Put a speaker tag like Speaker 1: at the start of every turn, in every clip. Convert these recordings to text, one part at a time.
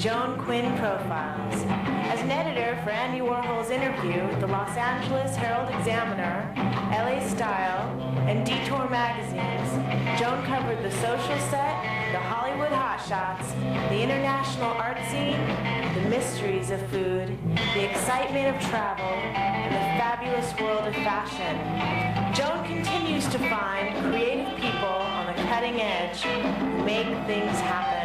Speaker 1: Joan Quinn Profiles. As an editor for Andy Warhol's Interview, the Los Angeles Herald-Examiner, LA Style, and Detour magazines, Joan covered the social set, the Hollywood hotshots, the international art scene, the mysteries of food, the excitement of travel, and the fabulous world of fashion. Joan continues to find creative people on the cutting edge who make things happen.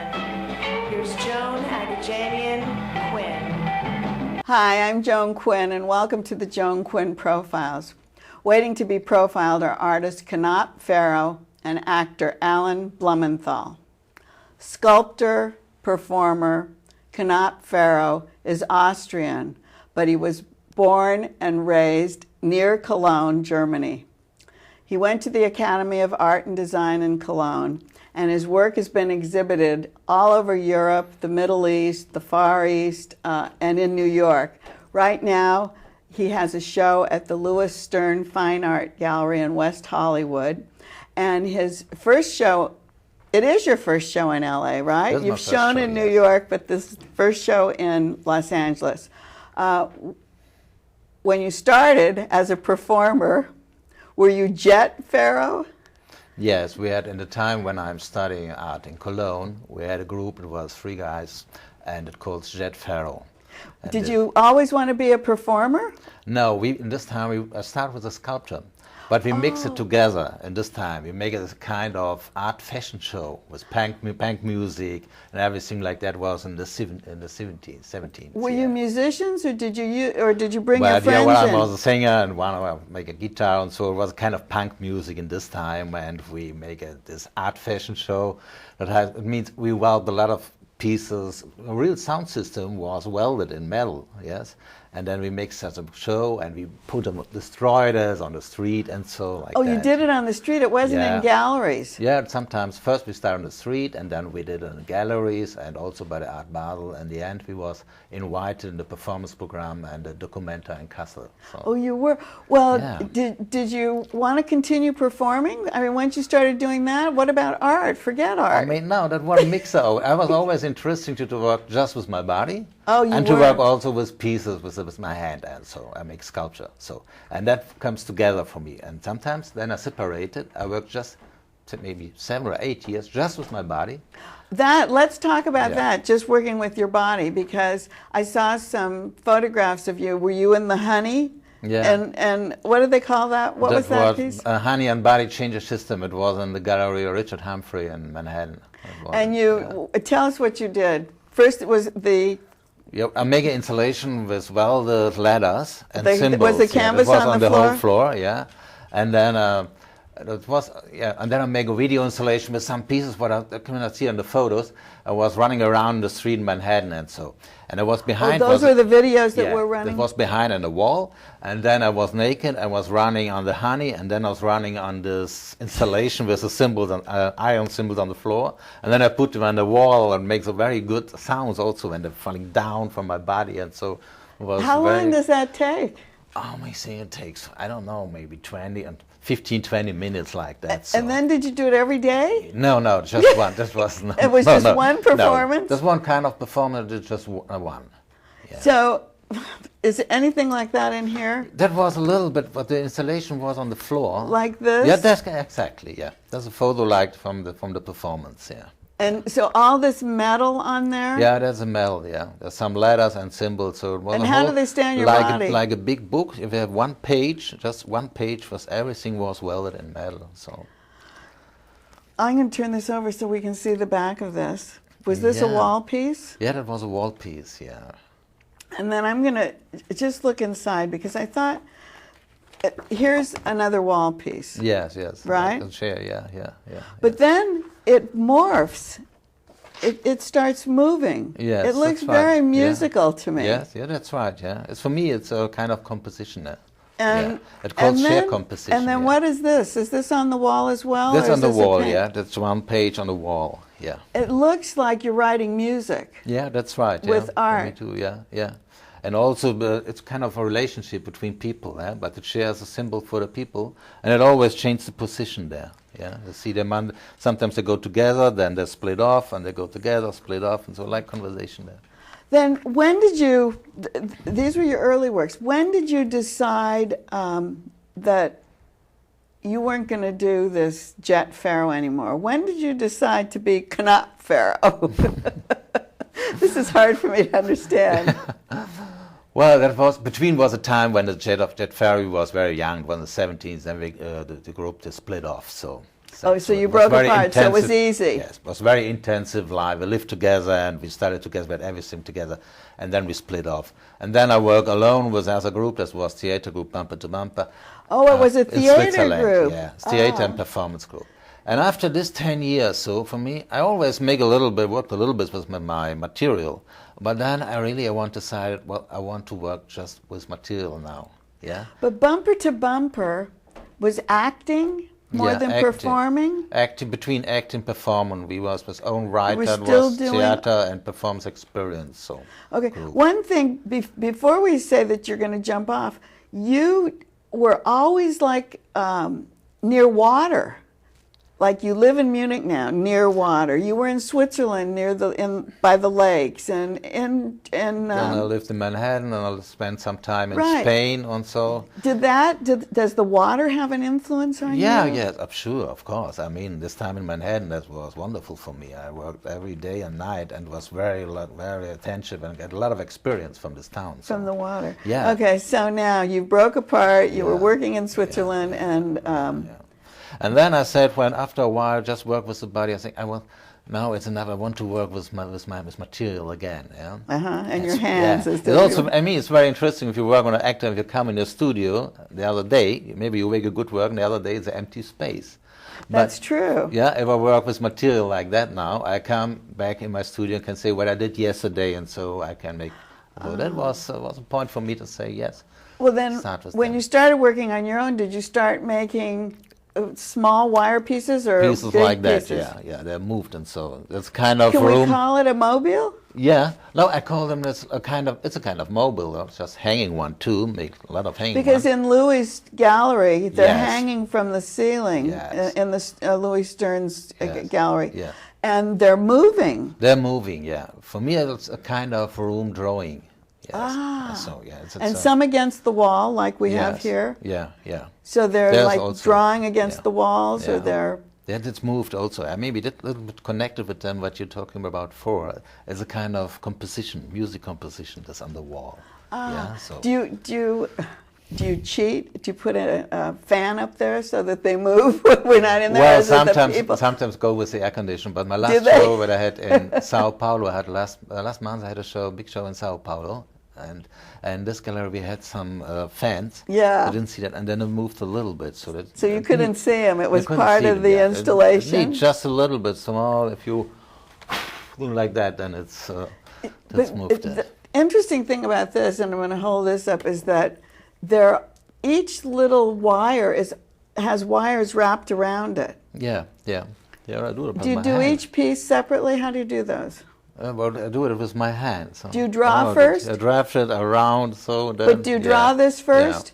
Speaker 1: Here's Joan Agajanian Quinn.
Speaker 2: Hi, I'm Joan Quinn, and welcome to the Joan Quinn Profiles. Waiting to be profiled are artist Knoop Ferro and actor Alan Blumenfeld. Sculptor, performer, Knoop Ferro is Austrian, but he was born and raised near Cologne, Germany. He went to the Academy of Art and Design in Cologne, and his work has been exhibited all over Europe, the Middle East, the Far East, and in New York. Right now, he has a show at the Louis Stern Fine Art Gallery in West Hollywood. And his first show, it is your first show in LA, right? You've shown in New York, but this is the first show in Los Angeles. When you started as a performer, were you Jet Ferro?
Speaker 3: Yes, we had, in the time when I'm studying art in Cologne, we had a group, it was 3 guys, and it called Jet Ferro.
Speaker 2: Did you always want to be a performer?
Speaker 3: No, in this time I started with a sculpture, but we mix it together in this time. We make it a kind of art fashion show with punk music and everything like that was in the 17th.
Speaker 2: Were you musicians, or did you bring your friends in?
Speaker 3: I was a singer and one of them make a guitar, and so it was kind of punk music in this time, and we make this art fashion show. It means we weld a lot of pieces. A real sound system was welded in metal, yes, and then we mixed as a show, and we put them, destroyed us on the street, and so like that.
Speaker 2: Oh, you did it on the street. It wasn't in galleries.
Speaker 3: Yeah, sometimes first we started on the street, and then we did it in galleries, and also by the Art Basel. In the end, we was invited in the performance program and the Documenta in Kassel. So.
Speaker 2: Oh, you were. Well, did you want to continue performing? I mean, once you started doing that, what about art? Forget art.
Speaker 3: I mean, no, that was a mixer. I was always interested to work just with my body.
Speaker 2: Oh, you
Speaker 3: and to work also with pieces with my hand, and so I make sculpture. So, and that comes together for me. And sometimes then I separate it. I work just maybe 7 or 8 years just with my body.
Speaker 2: Let's talk about that, just working with your body, because I saw some photographs of you. Were you in the Honey?
Speaker 3: Yeah.
Speaker 2: And what did they call that? What was that piece?
Speaker 3: Honey and Body Changer System. It was in the gallery of Richard Humphrey in Manhattan.
Speaker 2: And tell us what you did. First, it was the...
Speaker 3: Yeah, I make an installation with welded ladders and symbols.
Speaker 2: Was the canvas on the
Speaker 3: whole floor? Yeah, and then and then I make a video installation with some pieces what I cannot see on the photos. I was running around the street in Manhattan, and I was behind.
Speaker 2: Oh, those were the videos that were running.
Speaker 3: It was behind on the wall, and then I was naked. I was running on the Honey, and then I was running on this installation with the symbols, iron symbols on the floor, and then I put them on the wall, and makes a very good sounds also when they're falling down from my body, and so. It was
Speaker 2: How long does that take?
Speaker 3: Oh, I think it takes, I don't know, maybe 15-20 minutes like that. So.
Speaker 2: And then did you do it every day?
Speaker 3: No, just one. This was
Speaker 2: it was just one performance?
Speaker 3: No, just one kind of performance, just one. Yeah.
Speaker 2: So, is anything like that in here?
Speaker 3: That was a little bit, but the installation was on the floor.
Speaker 2: Like this?
Speaker 3: Yeah, that's exactly, yeah. There's a photo like from the performance, yeah.
Speaker 2: And so all this metal on there?
Speaker 3: Yeah, there's a metal, yeah. There's some letters and symbols. So it was
Speaker 2: and how do they stay on your body?
Speaker 3: Like a big book. If you have one page, just one page, everything was welded in metal. So
Speaker 2: I'm going to turn this over so we can see the back of this. Was this a wall piece?
Speaker 3: Yeah, that was a wall piece, yeah.
Speaker 2: And then I'm going to just look inside, because I thought, here's another wall piece.
Speaker 3: Yes.
Speaker 2: Right?
Speaker 3: The chair, yeah.
Speaker 2: But then it morphs. It starts moving.
Speaker 3: Yes,
Speaker 2: it looks very musical to me.
Speaker 3: Yes, that's right, yeah. It's, for me, it's a kind of composition.
Speaker 2: And
Speaker 3: it's called chair composition.
Speaker 2: And then what is this? Is this on the wall as well?
Speaker 3: That's on the wall, yeah. That's one page on the wall, yeah.
Speaker 2: It looks like you're writing music.
Speaker 3: Yeah, that's right.
Speaker 2: With art.
Speaker 3: Me too, yeah. And also, it's kind of a relationship between people, but it shares a symbol for the people, and it always changes the position there. Yeah, you see them sometimes they go together, then they split off, and they go together, split off, and so like conversation there.
Speaker 2: Then when did you, these were your early works, when did you decide that you weren't going to do this Jet Ferro anymore? When did you decide to be Knoop Ferro? This is hard for me to understand.
Speaker 3: Well, that was a time when the Jet Ferro was very young, it was in the 70s, then the group just split off. So
Speaker 2: you broke apart, so it was easy.
Speaker 3: Yes, it was very intensive life. We lived together and we studied together, we had everything together, and then we split off. And then I worked alone with other group, that was theater group Bumper to Bumper.
Speaker 2: Oh, it was a theater group.
Speaker 3: Yeah, theater and performance group. And after this 10 years, so for me, I always worked a little bit with my material. But then I want to decide, well, I want to work just with material now. Yeah.
Speaker 2: But Bumper to Bumper was acting more than
Speaker 3: acting.
Speaker 2: Performing?
Speaker 3: Acting, between acting and performing. We was his own writer, it
Speaker 2: still
Speaker 3: was
Speaker 2: doing
Speaker 3: theater and performance experience. So.
Speaker 2: Okay,
Speaker 3: group.
Speaker 2: one thing, before we say that you're going to jump off, you were always like near water. Like you live in Munich now, near water. You were in Switzerland, by the lakes, and
Speaker 3: then I lived in Manhattan, and I spent some time in
Speaker 2: right.
Speaker 3: Spain, and so.
Speaker 2: Does the water have an influence on you?
Speaker 3: Yeah, I'm sure, of course. I mean, this time in Manhattan, that was wonderful for me. I worked every day and night, and was very attentive, and got a lot of experience from this town. So.
Speaker 2: From the water.
Speaker 3: Yeah.
Speaker 2: Okay, so now you broke apart. You were working in Switzerland, and.
Speaker 3: And then I said, after a while, just work with somebody. I think now it's enough. I want to work with material again. Yeah.
Speaker 2: And your hands.
Speaker 3: Yeah. It's very interesting if you work on an actor. If you come in the studio the other day, maybe you make a good work, and the other day it's an empty space.
Speaker 2: That's true.
Speaker 3: Yeah, if I work with material like that now, I come back in my studio and can say what I did yesterday, and so I can make. So that was a point for me to say yes.
Speaker 2: Well, then, when you started working on your own, did you start making small wire pieces or
Speaker 3: pieces
Speaker 2: big
Speaker 3: like that?
Speaker 2: Pieces?
Speaker 3: Yeah, they're moved, and so that's kind of
Speaker 2: Can
Speaker 3: room.
Speaker 2: we call it a mobile?
Speaker 3: Yeah, no, I call them it's a kind of mobile. Though. It's just hanging one too. Make a lot of hanging.
Speaker 2: Because in Louis' gallery, they're
Speaker 3: Yes.
Speaker 2: hanging from the ceiling
Speaker 3: Yes.
Speaker 2: in the Louis Stern's
Speaker 3: Yes.
Speaker 2: gallery,
Speaker 3: Yeah.
Speaker 2: and they're moving.
Speaker 3: They're moving. Yeah, for me it's a kind of room drawing. Yes. So
Speaker 2: and some against the wall, like we have here.
Speaker 3: Yeah.
Speaker 2: So they're
Speaker 3: There's
Speaker 2: like
Speaker 3: also,
Speaker 2: drawing against the walls, or they're.
Speaker 3: Yeah, it's moved also. I maybe a little bit connected with them. What you're talking about for as a kind of composition, music composition that's on the wall. Yeah. So.
Speaker 2: Do you cheat? Do you put a fan up there so that they move when we're not in there?
Speaker 3: Well, sometimes go with the air condition. But my last show that I had in Sao Paulo, I had last month I had a big show in Sao Paulo. And this gallery we had some fans.
Speaker 2: Yeah.
Speaker 3: I didn't see that, and then it moved a little bit, so
Speaker 2: you couldn't see them. It was part of the installation.
Speaker 3: It needs just a little bit small. If you do like that, then it's moved.
Speaker 2: The interesting thing about this, and I'm going to hold this up, is that each little wire has wires wrapped around it.
Speaker 3: Yeah. I do it.
Speaker 2: Do you do each piece separately? How do you do those?
Speaker 3: Well, I do it with my hands. So.
Speaker 2: Do you draw first?
Speaker 3: I draft it around, so then.
Speaker 2: But do you draw this first?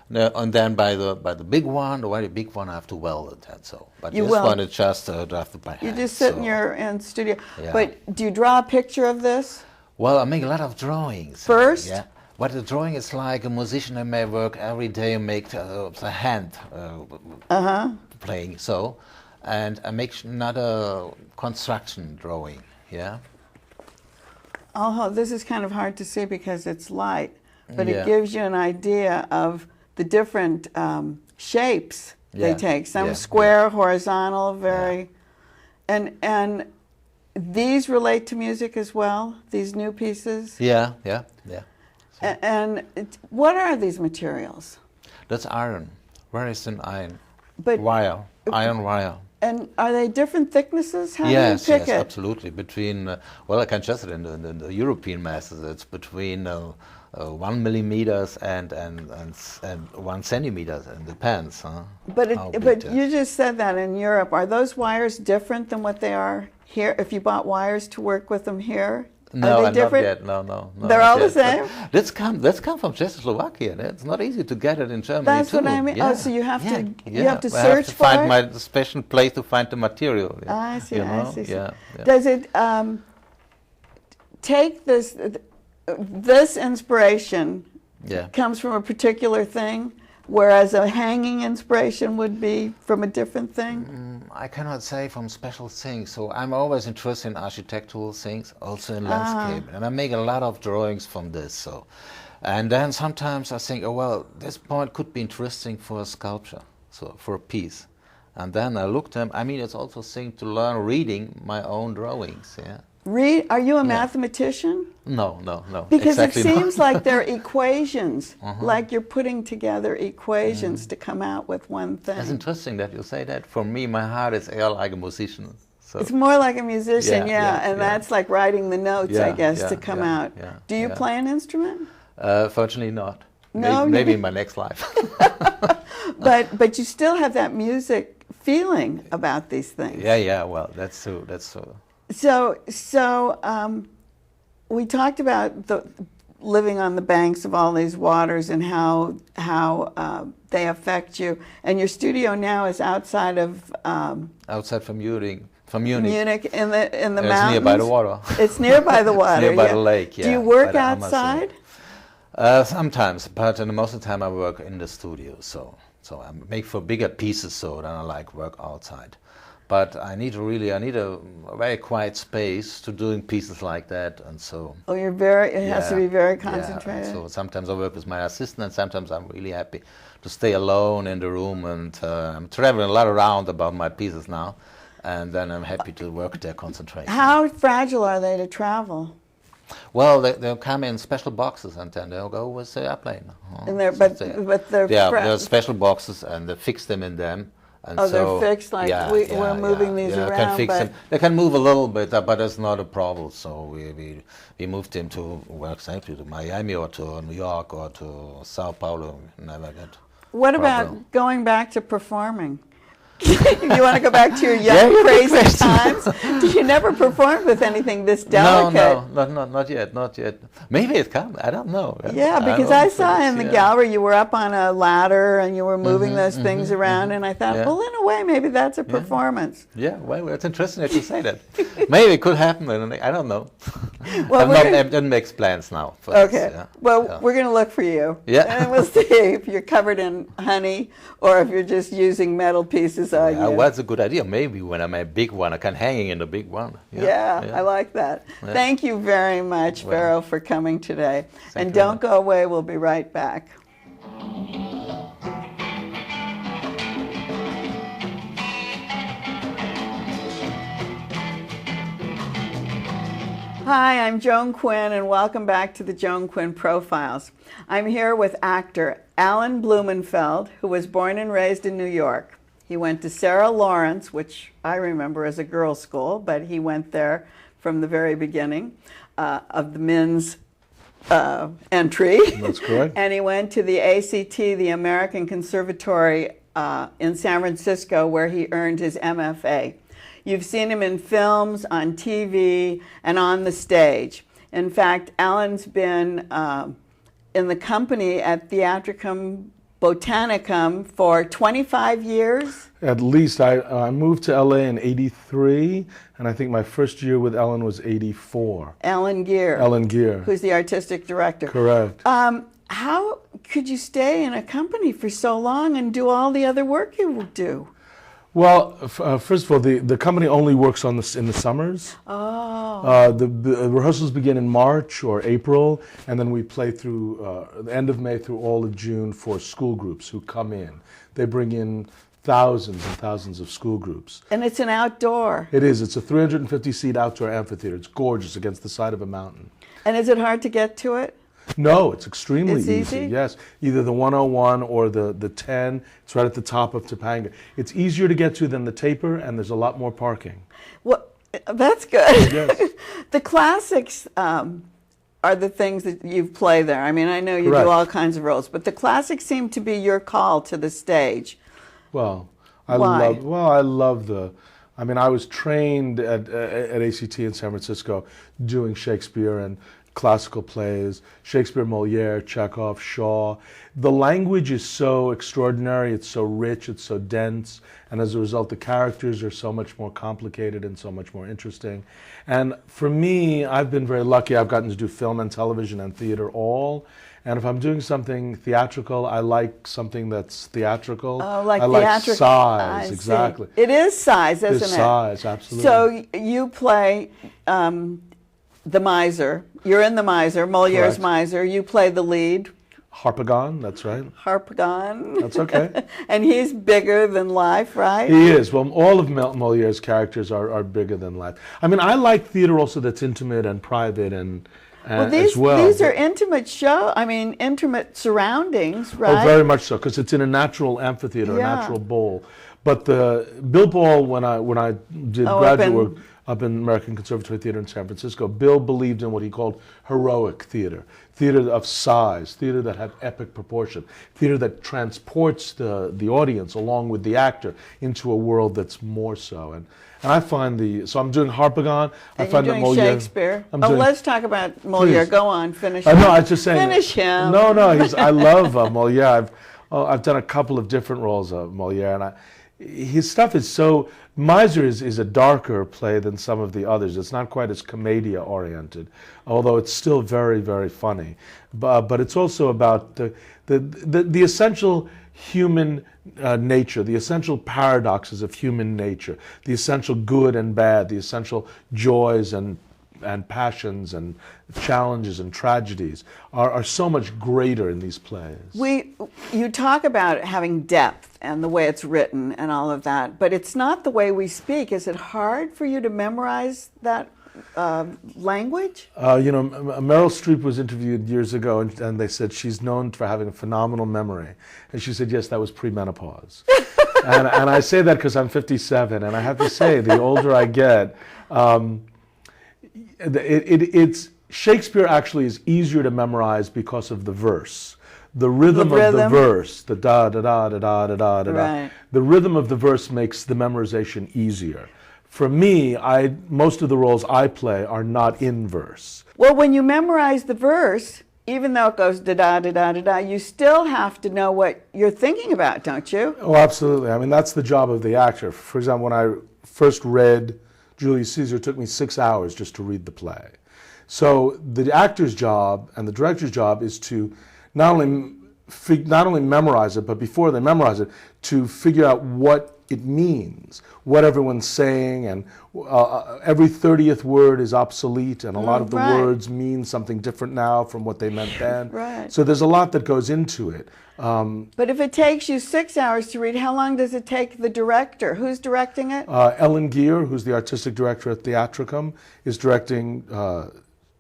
Speaker 3: Yeah. No, and then by the big one, the very big one, I have to weld it. And so, but
Speaker 2: you
Speaker 3: this
Speaker 2: weld.
Speaker 3: one is just drafted by hand.
Speaker 2: You just sit in studio.
Speaker 3: Yeah.
Speaker 2: But do you draw a picture of this?
Speaker 3: Well, I make a lot of drawings.
Speaker 2: First?
Speaker 3: Yeah. What the drawing is like a musician. I may work every day and make the hand playing. So, and I make not a construction drawing. Yeah.
Speaker 2: Oh, this is kind of hard to see because it's light, but it gives you an idea of the different shapes they take. Some square, horizontal, very, and these relate to music as well. These new pieces.
Speaker 3: Yeah. So.
Speaker 2: And what are these materials?
Speaker 3: That's iron, very thin iron.
Speaker 2: But
Speaker 3: iron wire.
Speaker 2: And are they different thicknesses? How do you pick it?
Speaker 3: Yes, absolutely. Between, I can just it in the European masses. It's between 1 millimeters and 1 centimeter. It depends.
Speaker 2: But you just said that in Europe. Are those wires different than what they are here? If you bought wires to work with them here,
Speaker 3: No,
Speaker 2: Are they different?
Speaker 3: not yet. No.
Speaker 2: They're
Speaker 3: not
Speaker 2: all the
Speaker 3: yet.
Speaker 2: same?
Speaker 3: That's come from Czechoslovakia. It's not easy to get it in Germany
Speaker 2: That's
Speaker 3: too.
Speaker 2: what I mean.
Speaker 3: Yeah.
Speaker 2: Oh, so you have to
Speaker 3: Yeah.
Speaker 2: you have to
Speaker 3: I have
Speaker 2: search
Speaker 3: to
Speaker 2: for
Speaker 3: find
Speaker 2: it.
Speaker 3: my special place to find the material. Yeah.
Speaker 2: I see.
Speaker 3: You
Speaker 2: I
Speaker 3: know?
Speaker 2: see.
Speaker 3: Yeah.
Speaker 2: Does it take this inspiration?
Speaker 3: Yeah.
Speaker 2: Comes from a particular thing, whereas a hanging inspiration would be from a different thing?
Speaker 3: I cannot say from special things. So I'm always interested in architectural things, also in landscape, and I make a lot of drawings from this. So, and then sometimes I think, oh well, this point could be interesting for a sculpture, so for a piece. And then I look them. I mean, it's also a thing to learn reading my own drawings. Yeah.
Speaker 2: Are you a mathematician?
Speaker 3: No.
Speaker 2: Because
Speaker 3: exactly
Speaker 2: it seems like they're equations,
Speaker 3: Uh-huh.
Speaker 2: like you're putting together equations to come out with one thing.
Speaker 3: It's interesting that you say that. For me, my heart is eher like a musician. So
Speaker 2: It's more like a musician, and
Speaker 3: Yeah.
Speaker 2: that's like writing the notes, I guess, to come out.
Speaker 3: Yeah,
Speaker 2: Do you play an instrument?
Speaker 3: Fortunately not.
Speaker 2: No,
Speaker 3: maybe in my next life.
Speaker 2: But you still have that music feeling about these things.
Speaker 3: Yeah. Well, that's true.
Speaker 2: So we talked about living on the banks of all these waters and how they affect you. And your studio now is outside of
Speaker 3: Outside from Munich.
Speaker 2: Munich in the
Speaker 3: It's
Speaker 2: mountains.
Speaker 3: nearby the water.
Speaker 2: It's nearby the water.
Speaker 3: Nearby the lake. Yeah.
Speaker 2: Do you work
Speaker 3: by the Ammersee.
Speaker 2: outside?
Speaker 3: Sometimes, but most of the time I work in the studio. So I make for bigger pieces. So then I like work outside. But I need a very quiet space to doing pieces like that, and so.
Speaker 2: Oh, it has to be very concentrated.
Speaker 3: Yeah, so sometimes I work with my assistant, and sometimes I'm really happy to stay alone in the room, and I'm traveling a lot around about my pieces now, and then I'm happy to work there, concentrate.
Speaker 2: How fragile are they to travel?
Speaker 3: Well, they'll come in special boxes, and then they'll go with the airplane.
Speaker 2: And they're
Speaker 3: special boxes, and they fix them in them. And
Speaker 2: they're fixed, like we're moving these around.
Speaker 3: Can fix them. They can move a little bit, but that's not a problem. So we moved them to, well, exactly, to Miami or to New York or to Sao Paulo. Never get.
Speaker 2: What about going back to performing? You want to go back to your young, crazy times? You never performed with anything this delicate.
Speaker 3: No, not yet. Maybe it comes. I don't know.
Speaker 2: Yeah, because I saw in the gallery you were up on a ladder and you were moving those things around, and I thought, well, in a way, maybe that's a performance.
Speaker 3: Yeah, well, it's interesting that you say that. Maybe it could happen. I don't know.
Speaker 2: Well,
Speaker 3: I didn't make plans now.
Speaker 2: Okay. We're going to look for you.
Speaker 3: Yeah.
Speaker 2: And we'll see if you're covered in honey or if you're just using metal pieces on you.
Speaker 3: Well, that's a good idea. Maybe when I make a big one, I can hang in the big one.
Speaker 2: Yeah, I like that.
Speaker 3: Yeah.
Speaker 2: Thank you very much, Ferro, for coming today. And
Speaker 3: you
Speaker 2: don't go away. We'll be right back. Hi, I'm Joan Quinn, and welcome back to the Joan Quinn Profiles. I'm here with actor Alan Blumenfeld, who was born and raised in New York. He went to Sarah Lawrence, which I remember as a girls' school, but he went there from the very beginning of the men's entry.
Speaker 4: That's correct.
Speaker 2: And he went to the ACT, the American Conservatory in San Francisco, where he earned his MFA. You've seen him in films, on TV, and on the stage. In fact, Alan's been in the company at Theatricum Botanicum for 25 years.
Speaker 4: At least. I moved to LA in '83, and I think my first year with Ellen was '84.
Speaker 2: Ellen Gear.
Speaker 4: Ellen Gear.
Speaker 2: Who's the artistic director.
Speaker 4: Correct.
Speaker 2: How could you stay in a company for so long and do all the other work you do?
Speaker 4: Well, first of all, the company only works in the summers.
Speaker 2: Oh.
Speaker 4: The rehearsals begin in March or April, and then we play through the end of May through all of June for school groups who come in. They bring in thousands and thousands of school groups.
Speaker 2: And it's an outdoor.
Speaker 4: It is. It's a 350-seat outdoor amphitheater. It's gorgeous against the side of a mountain.
Speaker 2: And is it hard to get to it?
Speaker 4: No, it's extremely
Speaker 2: It's easy?
Speaker 4: Yes, either the 101 or the 10. It's right at the top of Topanga. It's easier to get to than the Taper, and there's a lot more parking.
Speaker 2: Well, that's good.
Speaker 4: Yes.
Speaker 2: The classics are the things that you play there. I mean, I know you
Speaker 4: Correct.
Speaker 2: do all kinds of roles, but the classics seem to be your call to the stage.
Speaker 4: Well,
Speaker 2: Why?
Speaker 4: I love I mean, I was trained at ACT in San Francisco doing Shakespeare and classical plays, Shakespeare, Molière, Chekhov, Shaw. The language is so extraordinary, it's so rich, it's so dense, and as a result the characters are so much more complicated and so much more interesting. And for me, I've been very lucky. I've gotten to do film and television and theater all. And if I'm doing something theatrical, I like something that's theatrical.
Speaker 2: Oh, like
Speaker 4: I like
Speaker 2: theatrical.
Speaker 4: size,
Speaker 2: I
Speaker 4: exactly.
Speaker 2: see. It is size, isn't
Speaker 4: It's
Speaker 2: it?
Speaker 4: size, absolutely.
Speaker 2: So you play the miser. You're in the miser, Moliere's
Speaker 4: Correct.
Speaker 2: miser. You play the lead,
Speaker 4: Harpagon, that's right.
Speaker 2: Harpagon.
Speaker 4: That's okay.
Speaker 2: And he's bigger than life, right?
Speaker 4: He is. Well, all of Moliere's characters are bigger than life. I mean, I like theater also that's intimate and private and
Speaker 2: these,
Speaker 4: as well.
Speaker 2: These are intimate intimate surroundings, right?
Speaker 4: Oh, very much so, because it's in a natural amphitheater,
Speaker 2: Yeah.
Speaker 4: a natural bowl. But the Bill Ball, when I did graduate work up in American Conservatory Theater in San Francisco, Bill believed in what he called heroic theater, theater of size, theater that had epic proportion, theater that transports the audience along with the actor into a world that's more so. And I find so I'm doing Harpagon. I
Speaker 2: And
Speaker 4: find
Speaker 2: you're
Speaker 4: that
Speaker 2: doing
Speaker 4: Molière.
Speaker 2: Shakespeare.
Speaker 4: I'm
Speaker 2: Oh,
Speaker 4: doing-
Speaker 2: let's talk about Moliere.
Speaker 4: Please.
Speaker 2: Go on, finish.
Speaker 4: No, I was just saying.
Speaker 2: Finish him.
Speaker 4: No, I love Molière. I've done a couple of different roles of Molière, and his stuff is so. Miser is a darker play than some of the others. It's not quite as commedia oriented, although it's still very, very funny. But it's also about the essential human nature, the essential paradoxes of human nature, the essential good and bad, the essential joys and passions and challenges and tragedies are so much greater in these plays.
Speaker 2: You talk about having depth and the way it's written and all of that, but it's not the way we speak. Is it hard for you to memorize that language?
Speaker 4: Meryl Streep was interviewed years ago, and they said she's known for having a phenomenal memory. And she said, yes, that was premenopause. and I say that because I'm 57, and I have to say, the older I get, it's Shakespeare actually is easier to memorize because of the verse. The rhythm of the verse, the da da da da da da da da.
Speaker 2: Right.
Speaker 4: The rhythm of the verse makes the memorization easier. For me, most of the roles I play are not in verse.
Speaker 2: Well, when you memorize the verse, even though it goes da da da da da da, you still have to know what you're thinking about, don't you?
Speaker 4: Oh, absolutely. I mean, that's the job of the actor. For example, when I first read Julius Caesar, it took me 6 hours just to read the play. So the actor's job and the director's job is to not only memorize it, but before they memorize it, to figure out what it means, what everyone's saying, and every 30th word is obsolete, and a lot of the words mean something different now from what they meant then.
Speaker 2: Right.
Speaker 4: So there's a lot that goes into it.
Speaker 2: But if it takes you 6 hours to read, how long does it take the director? Who's directing it?
Speaker 4: Ellen Geer, who's the artistic director at Theatricum, is directing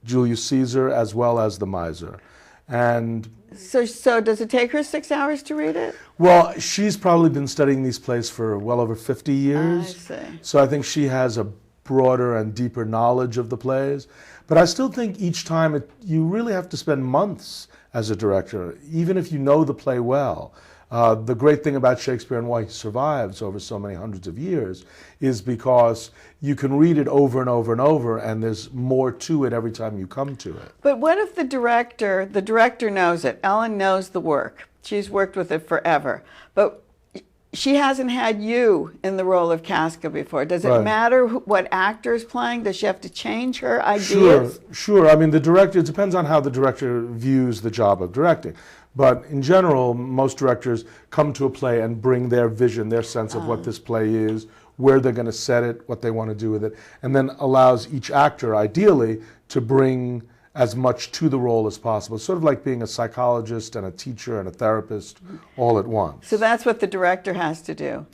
Speaker 4: Julius Caesar as well as The Miser. And
Speaker 2: so does it take her 6 hours to read it?
Speaker 4: well, she's probably been studying these plays for well over 50 years.
Speaker 2: I see.
Speaker 4: So I think she has a broader and deeper knowledge of the plays. But I still think each time you really have to spend months as a director, even if you know the play well. The great thing about Shakespeare and why he survives over so many hundreds of years is because you can read it over and over and over, and there's more to it every time you come to it.
Speaker 2: But what if the director knows it? Ellen knows the work. She's worked with it forever. But she hasn't had you in the role of Casca before. Does it
Speaker 4: Right.
Speaker 2: matter what actor is playing? Does she have to change her ideas?
Speaker 4: Sure. I mean, it depends on how the director views the job of directing. But in general, most directors come to a play and bring their vision, their sense of what this play is, where they're going to set it, what they want to do with it, and then allows each actor, ideally, to bring as much to the role as possible. It's sort of like being a psychologist and a teacher and a therapist all at once.
Speaker 2: So that's what the director has to do.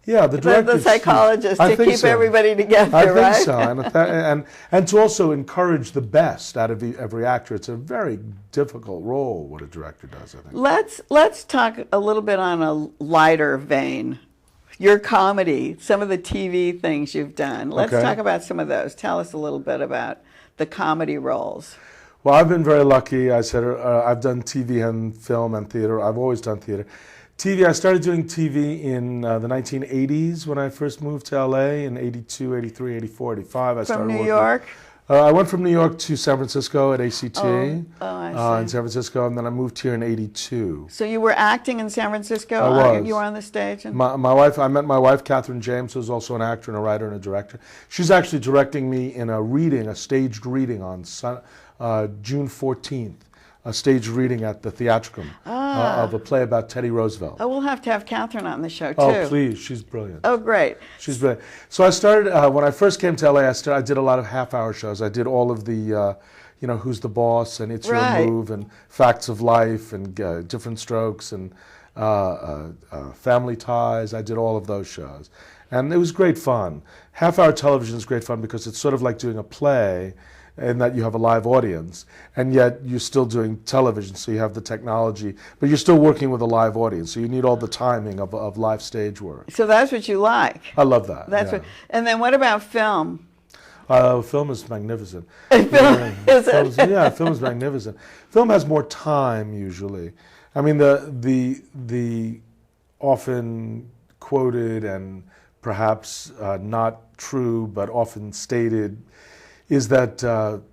Speaker 4: Yeah, the director.
Speaker 2: The psychologist
Speaker 4: I
Speaker 2: to
Speaker 4: think
Speaker 2: keep
Speaker 4: so.
Speaker 2: everybody together,
Speaker 4: I think
Speaker 2: right?
Speaker 4: so, and to also encourage the best out of every actor. It's a very difficult role what a director does, I think.
Speaker 2: Let's talk a little bit on a lighter vein. Your comedy, some of the TV things you've done. Let's
Speaker 4: Okay.
Speaker 2: talk about some of those. Tell us a little bit about the comedy roles.
Speaker 4: Well, I've been very lucky. I said I've done TV and film and theater. I've always done theater. TV, I started doing TV in the 1980s when I first moved to LA in 82, 83, 84, 85. I started
Speaker 2: From New
Speaker 4: working.
Speaker 2: York?
Speaker 4: I went from New York to San Francisco at ACT
Speaker 2: I see.
Speaker 4: in San Francisco, and then I moved here in 82.
Speaker 2: So you were acting in San Francisco?
Speaker 4: I was.
Speaker 2: You were on the stage? And...
Speaker 4: My wife, I met my wife, Catherine James, who's also an actor and a writer and a director. She's actually directing me in a staged reading on June 14th. A staged reading at the Theatricum of a play about Teddy Roosevelt.
Speaker 2: Oh, we'll have to have Catherine on the show, too.
Speaker 4: Oh, please. She's brilliant.
Speaker 2: Oh, great.
Speaker 4: She's brilliant. So I started, when I first came to LA, I did a lot of half-hour shows. I did all of the, Who's the Boss and It's Your Move and Facts of Life and Different Strokes and Family Ties. I did all of those shows. And it was great fun. Half-hour television is great fun because it's sort of like doing a play in that you have a live audience, and yet you're still doing television, so you have the technology, but you're still working with a live audience, so you need all the timing of live stage work.
Speaker 2: So that's what you like.
Speaker 4: I love that.
Speaker 2: And then what about film?
Speaker 4: Film is magnificent.
Speaker 2: Film
Speaker 4: is magnificent. Film has more time usually. I mean, the often quoted and perhaps not true, but often stated, is that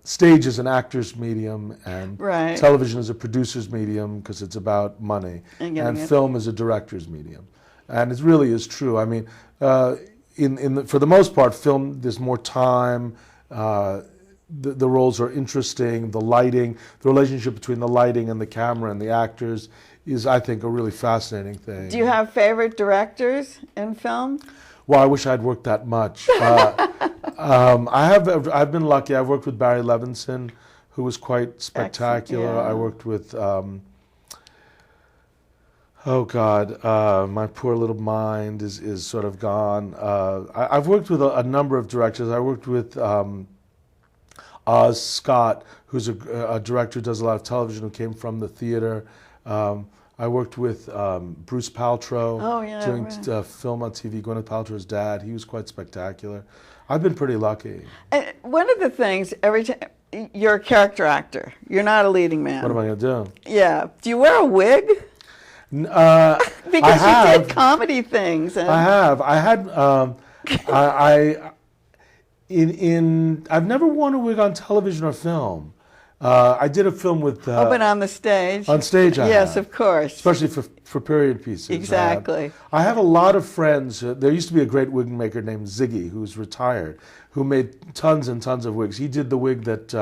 Speaker 4: stage is an actor's medium and television is a producer's medium because it's about money, and film is a director's medium. And it really is true. I mean, for the most part, film, there's more time, the roles are interesting, the lighting, the relationship between the lighting and the camera and the actors is, I think, a really fascinating thing.
Speaker 2: Do you have favorite directors in film?
Speaker 4: Well, I wish I'd worked that much. I've been lucky. I've worked with Barry Levinson, who was quite spectacular.
Speaker 2: Excellent, yeah.
Speaker 4: I worked with, my poor little mind is sort of gone. I've worked with a number of directors. I worked with Oz Scott, who's a director who does a lot of television, who came from the theater. I worked with Bruce Paltrow doing film on TV, Gwyneth Paltrow's dad. He was quite spectacular. I've been pretty lucky.
Speaker 2: And one of the things, every time, you're a character actor. You're not a leading man.
Speaker 4: What am I going to do?
Speaker 2: Yeah. Do you wear a wig?
Speaker 4: Because
Speaker 2: you did comedy things. And...
Speaker 4: I have. I had... I've never worn a wig on television or film. I did a film with...
Speaker 2: but on the stage?
Speaker 4: On stage,
Speaker 2: Yes, of course.
Speaker 4: Especially for period pieces.
Speaker 2: Exactly.
Speaker 4: I have a lot of friends. There used to be a great wig maker named Ziggy, who's retired, who made tons and tons of wigs. He did the wig that,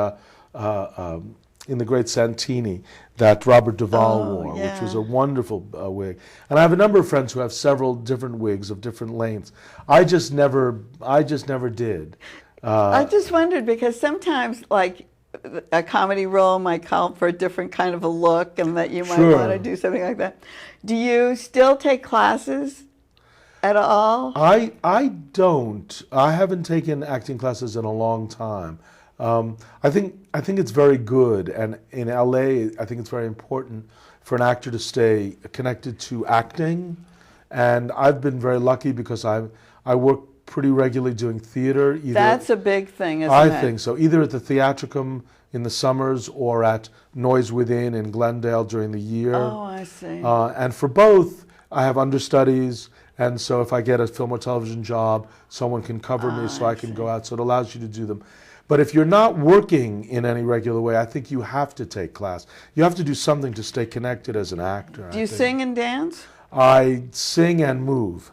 Speaker 4: in The Great Santini, that Robert Duvall wore, which was a wonderful wig. And I have a number of friends who have several different wigs of different lengths. I just never did.
Speaker 2: I just wondered because sometimes, like, a comedy role might call for a different kind of a look and that you might want to do something like that. Do you still take classes at all?
Speaker 4: I don't. I haven't taken acting classes in a long time. I think it's very good, and in LA I think it's very important for an actor to stay connected to acting, and I've been very lucky because I work pretty regularly doing theater.
Speaker 2: That's a big thing, isn't it?
Speaker 4: I think so. Either at the Theatricum in the summers or at Noise Within in Glendale during the year.
Speaker 2: Oh, I see.
Speaker 4: And for both, I have understudies, and so if I get a film or television job, someone can cover me so I can go out. So it allows you to do them. But if you're not working in any regular way, I think you have to take class. You have to do something to stay connected as an actor.
Speaker 2: Do you sing and dance?
Speaker 4: I sing and move.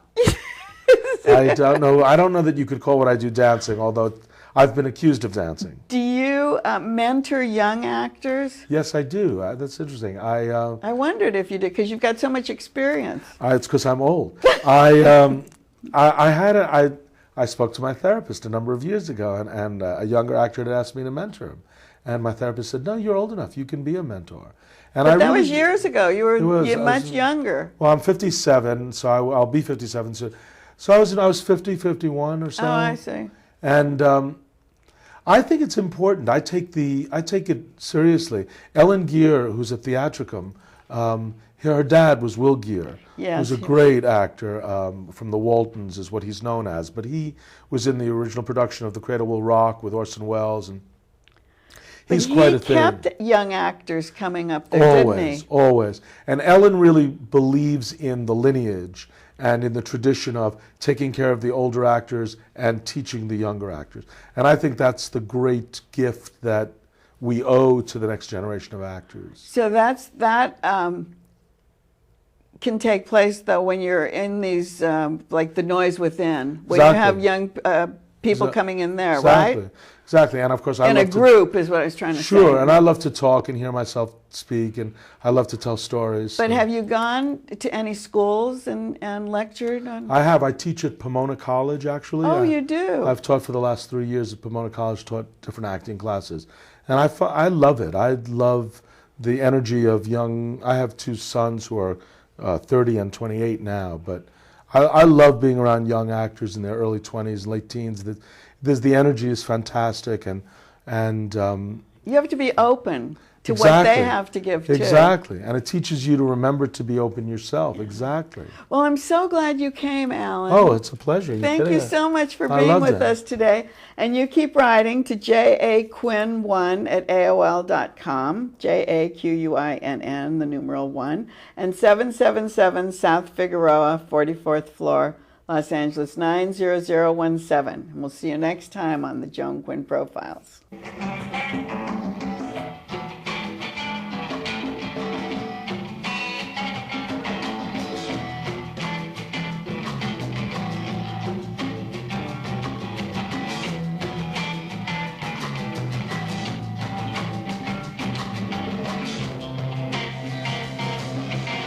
Speaker 4: I don't know that you could call what I do dancing, although I've been accused of dancing.
Speaker 2: Do you mentor young actors?
Speaker 4: Yes, I do. That's interesting.
Speaker 2: I wondered if you did, because you've got so much experience.
Speaker 4: It's because I'm old. I spoke to my therapist a number of years ago, and a younger actor had asked me to mentor him. And my therapist said, "No, you're old enough. You can be a mentor." And
Speaker 2: but that was years ago. You were much younger.
Speaker 4: Well, I'm 57, so I'll be 57 soon. So I was 50, 51 or so.
Speaker 2: Oh, I see.
Speaker 4: And I think it's important. I take it seriously. Ellen Geer, who's at Theatricum, her dad was Will Geer, who's a great actor from the Waltons, is what he's known as. But he was in the original production of The Cradle Will Rock with Orson Welles, and He's
Speaker 2: But
Speaker 4: quite
Speaker 2: he
Speaker 4: a thing.
Speaker 2: kept young actors coming up there, didn't
Speaker 4: Always,
Speaker 2: he?
Speaker 4: always. And Ellen really believes in the lineage and in the tradition of taking care of the older actors and teaching the younger actors. And I think that's the great gift that we owe to the next generation of actors.
Speaker 2: So that can take place, though, when you're in these, like The Noise Within, when you have young people coming in there,
Speaker 4: Exactly.
Speaker 2: right?
Speaker 4: Exactly. And of course, I
Speaker 2: In
Speaker 4: love
Speaker 2: a group is what I was trying to say.
Speaker 4: Sure, and I love to talk and hear myself speak, and I love to tell stories.
Speaker 2: But have you gone to any schools and lectured on?
Speaker 4: I have. I teach at Pomona College, actually.
Speaker 2: Oh, you do?
Speaker 4: I've taught for the last 3 years at Pomona College, taught different acting classes. And I love it. I love the energy of young. I have 2 sons who are 30 and 28 now, but I love being around young actors in their early 20s, late teens. The energy is fantastic, and
Speaker 2: You have to be open to what
Speaker 4: exactly.
Speaker 2: they have to give too.
Speaker 4: Exactly, and it teaches you to remember to be open yourself. Exactly.
Speaker 2: Well, I'm so glad you came, Alan.
Speaker 4: Oh, it's a pleasure.
Speaker 2: Thank you so much for
Speaker 4: I
Speaker 2: being
Speaker 4: loved
Speaker 2: with
Speaker 4: it.
Speaker 2: us today. And you keep writing to jaquinn1@aol.com, JAQUINN, the numeral 1, and 777 South Figueroa, 44th floor, Los Angeles 90017. And we'll see you next time on the Joan Quinn Profiles.